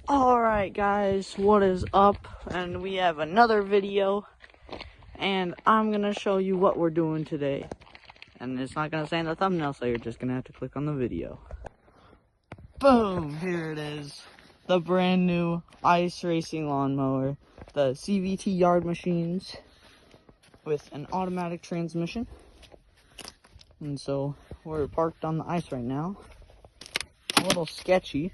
Alright guys, what is up? And we have another video, and I'm gonna show you what we're doing today. And it's not gonna say in the thumbnail, so you're just gonna have to click on the video. Boom! Here it is. The brand new ice racing lawnmower. The CVT Yard Machines with an automatic transmission. And so we're parked on the ice right now. A little sketchy.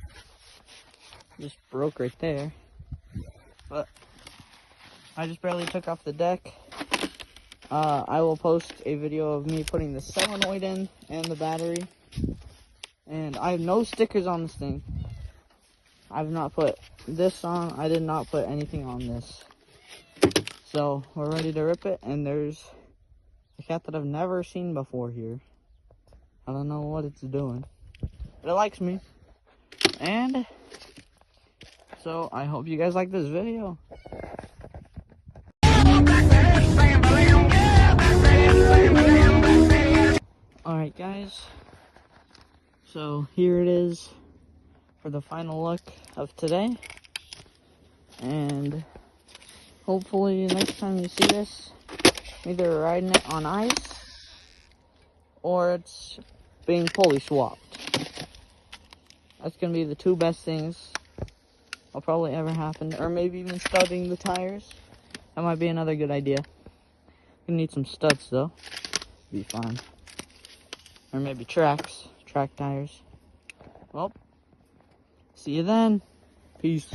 Just broke right there. But I just barely took off the deck. I will post a video of me putting the solenoid in and the battery. And I have no stickers on this thing. I've not put this on. I did not put anything on this. So we're ready to rip it. And there's a cat that I've never seen before here. I don't know what it's doing, but it likes me. And so I hope you guys like this video. Alright guys, so here it is for the final look of today. And hopefully next time you see this, either riding it on ice or it's being pulley swapped. That's gonna be the two best things will probably ever happen. Or maybe even studding the tires. That might be another good idea. Gonna need some studs though. Be fine. Or maybe track tires. Well, see you then. Peace.